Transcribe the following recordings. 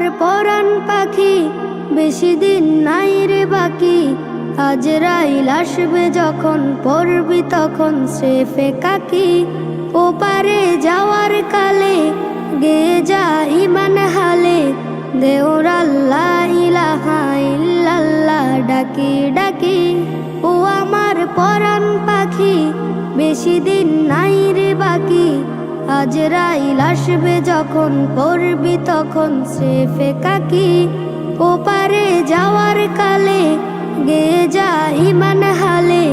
আমার পরাণ পাখি, বেশি দিন নাই রে বাকি। আজরাইল আসবে যখন, পড়বি তখন স্রেফে কাকি। ওপারে যাওয়ার কালে গেয়ে যা ইমান হালে, দেওর আল্লাহ ইলাহা ইল্লাল্লাহ ডাকি ডাকি। ও আমার পরাণ পাখি, বেশি দিন নাই রে বাকি। আজরাইল আসবে যখন, পড়বি তখন স্রেফে কাকি। ওপারে যাওয়ার কালে গেয়ে যা ইমান হালে,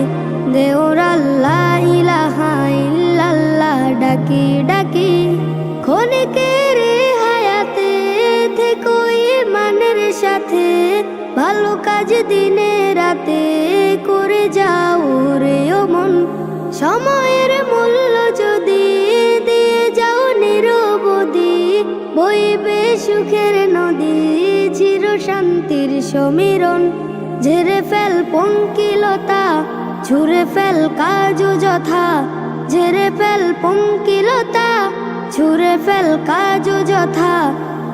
দেওর আল্লাহ ইলাহা ইল্লাল্লাহ ডাকি ডাকি। ক্ষণিকের হায়াতে থেকো ইমানের সাথে, ভালো কাজ দিনে রাতে করে যাও রে ও মন। সময়ের মূল্য যদি দিয়ে যাও নিরবধি, বইবে সুখের নদী, চির শান্তির সমীরণ। ঝেড়ে ফেল পঙ্কিলতা, ছুঁড়ে ফেল কাজ যথা। ঝেড়ে ফেল পঙ্কিলতা, ছুঁড়ে ফেল কাজ যথা।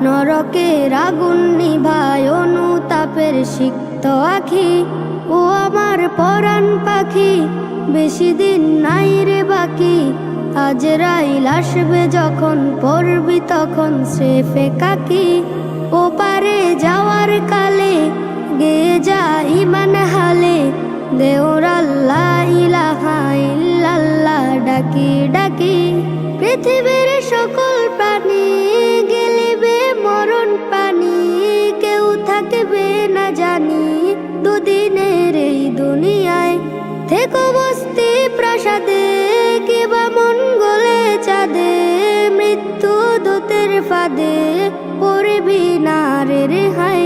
নরকের আগুন নিভায় অনুতাপের সিক্ত আখি। ও আমার পরাণ পাখি, বেশি দিন নাই রে বাকি। আজরাইল আসবে যখন, পড়বি তখন স্রেফে কাকি। ওপারে যাওয়ার কালে গেয়ে যা ইমান হালে, দেওর আল্লাহ ইলাহা ইল্লাল্লাহ ডাকি ডাকি। পৃথিবীর সকল প্রাণী গেলিবে মরণ পানি, কেউ থাকবে না জানি দুদিনের এই দুনিয়ায়। থেকো বস্তি প্রাসাদে কিবা মঙ্গলে চাঁদে, মৃত্যু দূতের ফাঁদে পড়বি না রে রেহাই।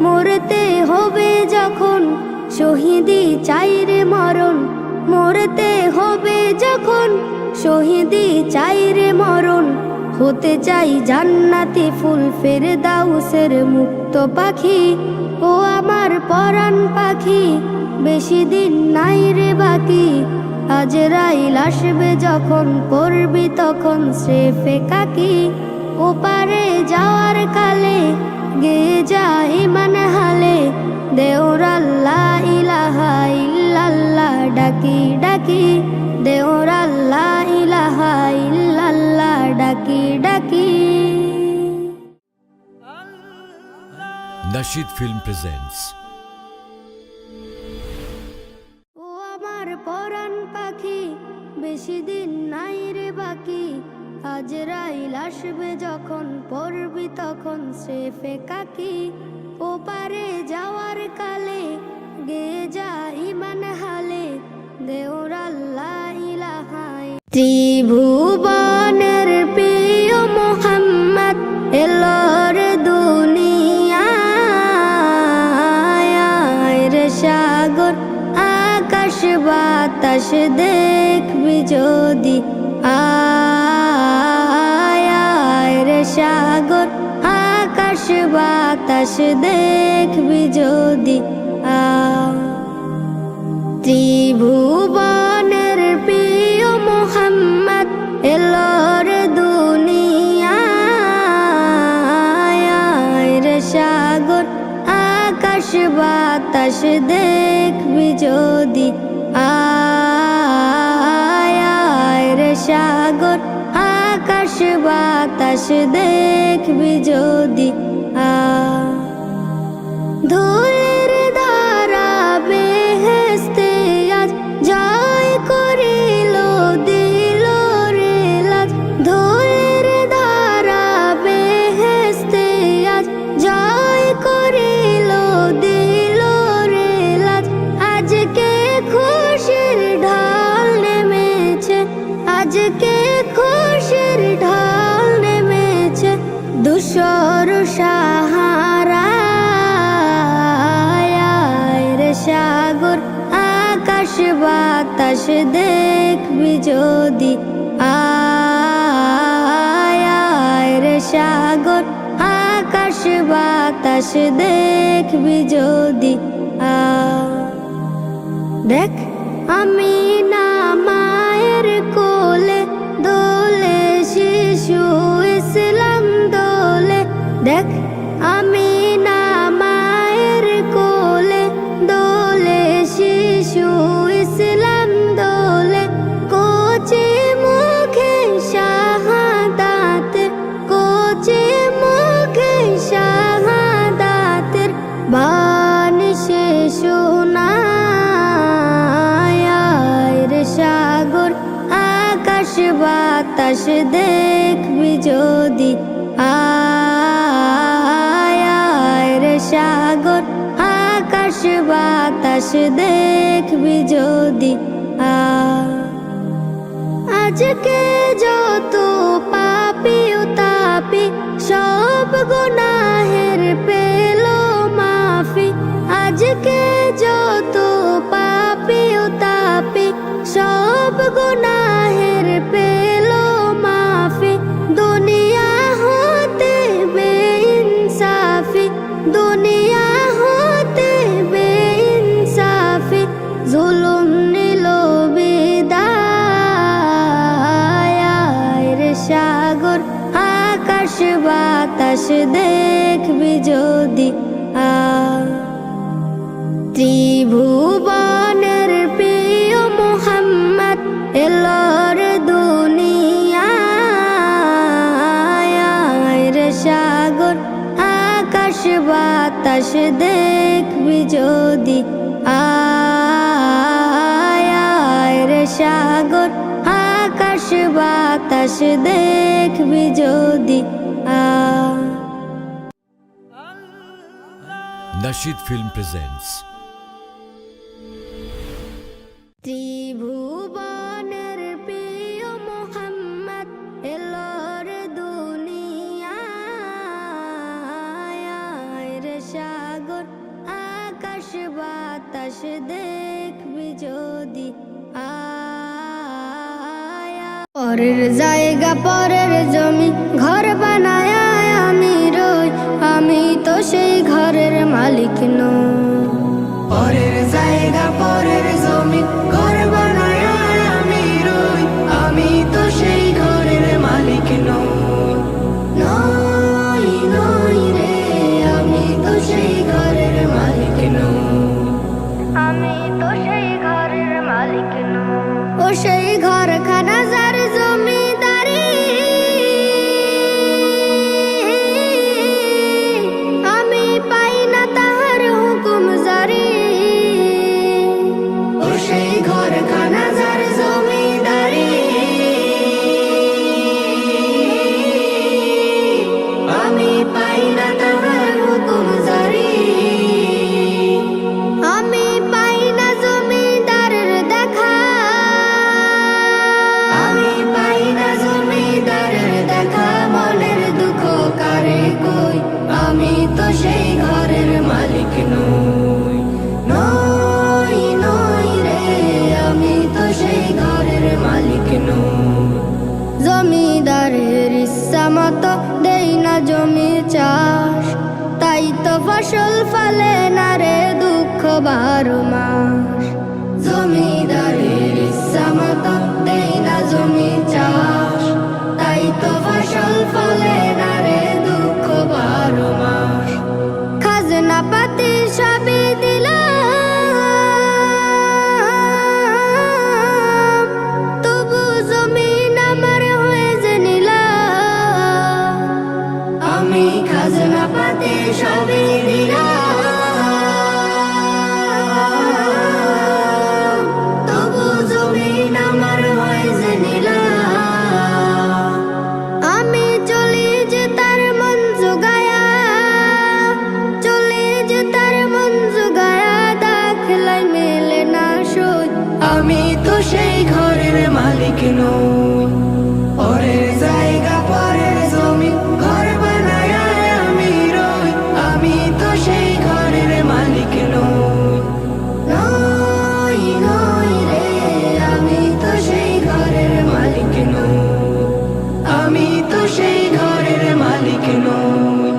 মরতে হবে যখন, শহীদি চাই রে মরণ। মরতে হবে যখন, শহীদি চাই রে মরণ। হতে চাই জান্নাতি ফুল, ফেরদাউসের মুক্ত পাখি। ও আমার পরাণ পাখি, বেশি দিন নাই রে বাকি। আজরাইল আসবে যখন, পড়বি তখন স্রেফে কাকি। ওপারে যাওয়ার কালে গেয়ে যা ইমান হালে, দেওর আল্লাহ ইলাহা ইল্লাল্লাহ ডাকি ডাকি। দেওর আল্লাহ ইলাহা ইল্লাল্লাহ ডাকি ডাকি। Nasheed Film presents ও আমার পরাণ পাখি, বেশি দিন নাই রে বাকি। আজরাইল আসবে যখন, পড়বি তখন স্রেফে কাকি। ওপারে যাওয়ার কালে গেয়ে যা ইমান হালে, দেওর আল্লাহ ইলাহা। ত্রিভুবনের প্রিয় মোহাম্মদ এলোর দুনিয়ায় রে সাগর আকাশ বাতাস দেখবি যদি, আয় রে সাগর আকাশ বাতাস দেখবি যদি। ত্রিভুবনের প্রিয় মোহাম্মদ এলোর দুনিয়ায় রে সাগর আকাশ বাতাস দেখবি যদি, আয় রে সাগর আকাশ বাতাস দেখবি যদি। ধুলের ধারা বেহেশতে আজ জয় করিল দিল রে লাজ। ধুলের ধারা বেহেশতে আজ জয় করিল দিল রে লাজ। আজকে খুশির ঢাল নেমেছে, আজকে খুশির ঢাল নেমেছে। দুশোর সাহারায় রে সাগর আকাশ বাতাস দেখবি যদি, আয় রে সাগর আকাশ বাতাস দেখবি যদি। দেখ আমি না মায়ের কোলে দোলে শিশু ইসলাম দোলে। দেখ বাতাস দেখবি যদি আয় আয় রে সাগর আকাশ বাতাস দেখবি যদি আজকে যত পাপি ও তাপি সব গুনাহের পেল মাফি আজকে যত পাপি ও তাপি সব গুনাহের পেল মাফি দুনিয়া হতে বেইনসাফি দুনিয়া হতে বেইনসাফি জুলুম নিল বিদায় রে সাগর আকাশ বাতাস দেখবি যদি ত্রিভুবনের প্রিয় মুহাম্মদ এলোর দুনিয়ায় রে সাগর আকাশ বাতাস দেখবি যদি আয় রে সাগর আকাশ বাতাস দেখবি যদি Nasheed Film presents ত্রিভুবনের প্রিয় মুহাম্মদ এলোর দুনিয়ায় রে সাগর আকাশ বাতাস দেখবি যদি পরের জায়গা পরের জমি ঘর বানায় আমি রই আমি তো সেই ঘরের মালিক নই পরের জায়গা পরের জমি ঘর বানায় আমি রই আমি তো সেই ঘরের মালিক নই নই নই রে আমি তো সেই ঘরের মালিক নই আমি তো সেই ঘরের মালিক নই ও সেই ঘরখানা যার জমিদারি আমি পাই না তাহার হুকুম জারি ও সেই ঘরখানা যার জমিদারি আমি পাই না তাহার হুকুম জারি আমি পাই না জমিদারের দেখা আমি পাই না জমিদারের দেখা মনের দুঃখ কারে কই আমি তো সেই ঘরের মালিক নই নই নই রে আমি তো সেই ঘরের মালিক নই জমিদারের ইচ্ছা মতো দেই না জমি চাষ তাই তো ফসল ফলে না রে দুঃখ 12 মাস জমিদারের ইচ্ছা মতো দেই না জমি চাষ তাই তো ফসল ফলে না রে দুঃখ 12 মাস খাজনা পাতি সবই দিলাম তবু জমিন আমার হয়ে যে নিলাম আমি খাজনা পাতি সবই দিলাম তবু জমিন আমার হয় যে নিলাম আমি চলি যে তার মন জোগায়া চলি যে তার মন জোগায়া দাখলাই মেলে না সই আমি তো সেই ঘরের মালিক নই পরের জায়গা পরের জমি ঘর বানায় আমি রই আমি তো সেই ঘরের মালিক নই নই নই রে আমি তো সেই ঘরের মালিক নই আমি তো সেই ঘরের মালিক নই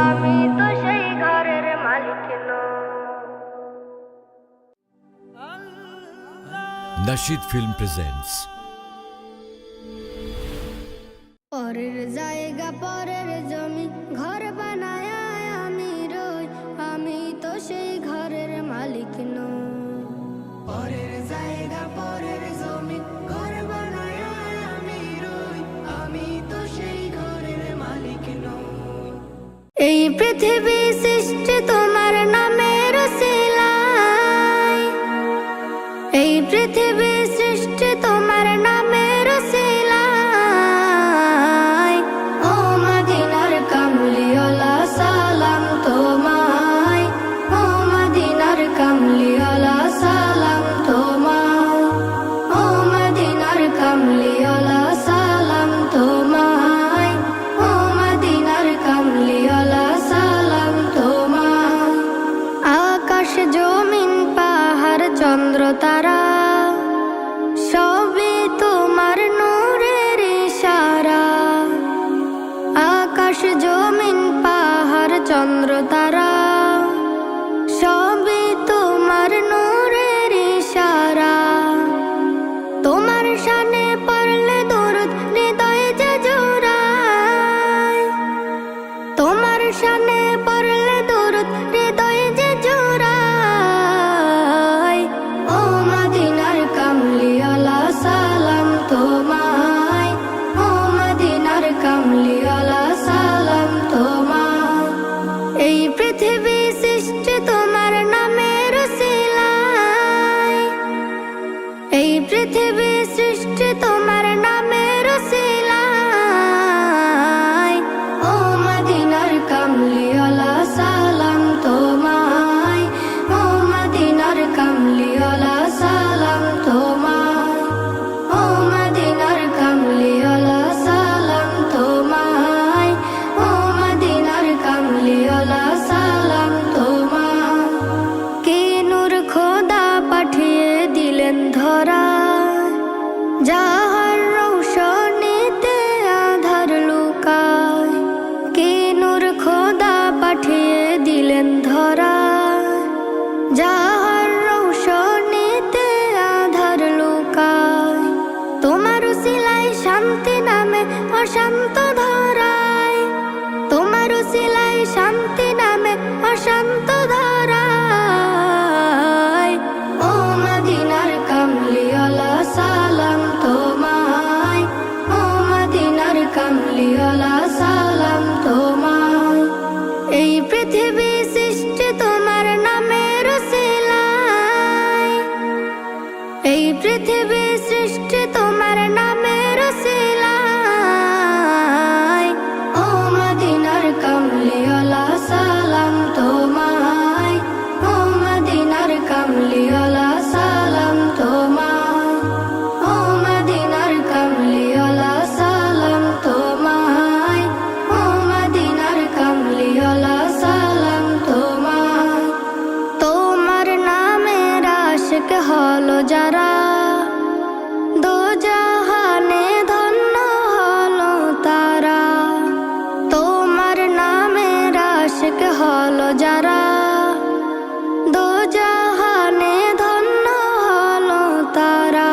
আমি তো সেই ঘরের মালিক নই Nasheed Film presents পরের জায়গা পরের জমি ঘর বানায় আমি রই আমি তো সেই ঘরের মালিক নই পরের জায়গা পরের জমি ঘর বানায় আমি রই আমি তো সেই ঘরের মালিক নই এই পৃথিবী সৃষ্টি তোমার নামের উসিলায় এই পৃথিবী সৃষ্টি তোমার নামের উসিলায় চন্দ্র তারা সবই তোমার নূরের ইশারা। তোমার শানে পড়লে দরুদ হৃদয়ে যে জোড়ায়, তোমার শানে পড়লে দরুদ হৃদয়ে যে জোড়ায়। ও মদিনার কামলিওয়ালা সালাম তোমায়, ও মদিনার কামলিওয়ালা সালাম তোমায়। এই পৃথিবী সৃষ্টি তোমার নামের উসিলায়, এই পৃথিবী সৃষ্টি তোমার নামের উসিলায়। ও মদিনার কামলিওয়ালা সালাম তোমায়, ও মদিনার কামলিওয়ালা সালাম তোমায়, ও মদিনার কামলিওয়ালা সালাম তোমায়, ও মদিনার কামলিওয়ালা সালাম তোমায়। কি নূর খোদা পাঠিয়ে দিলেন ধরা, যাহার রৌশনীতে আধার লুকায়। কি নূর খোদা পাঠিয়ে দিলেন ধরা, যাহার রৌশনীতে আধার লুকায়। তোমার উসিলায় শান্তি নামে অশান্ত ধরায়, তোমার উসিলায় শান্তি নামে অশান্ত ধরায়। ও মদিনার কামলিওয়ালা সালাম তোমায়, ও মদিনার কামলিওয়ালা সালাম তোমায়। এই পৃথিবী সৃষ্টি তোমার নামের উসিলায়, এই পৃথিবী সৃষ্টি তোমার নামের উসিলায়। ও মদিনার কামলিওয়ালা সালাম তোমায়, ও মদিনার কামলিওয়ালা সালাম তোমায়, ও মদিনার কামলিওয়ালা সালাম তোমায়, ও মদিনার কামলিওয়ালা সালাম তোমায়। তোমার নামের আশিক হলো যারা, দোজাহানে ধন্য হলো তারা। তোমার নামের আশিক হলো যারা, দোজাহানে ধন্য হলো তারা।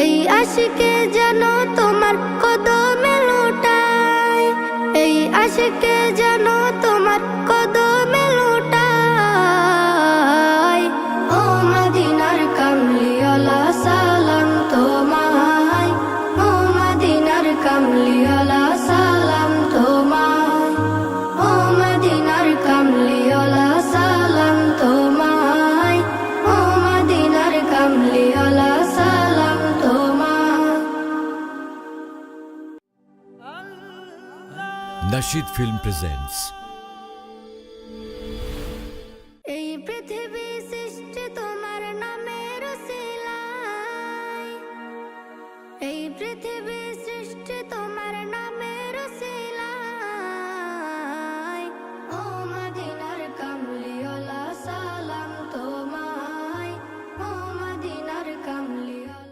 এই আশিকে যেন তোমার কদমে লুটায়, এই আশিকে যেন তোমার কদমে লুটায়। ও মদিনার কামলিওয়ালা সালাম তোমায়, ও মদিনার কামলিওয়ালা সালাম তোমায়, ও মদিনার কামলিওয়ালা সালাম তোমায়, ও মদিনার কামলিওয়ালা সালাম তোমায়। Nasheed Film presents এই পৃথিবী সৃষ্টি তোমার নামের উসিলায়, এই পৃথিবী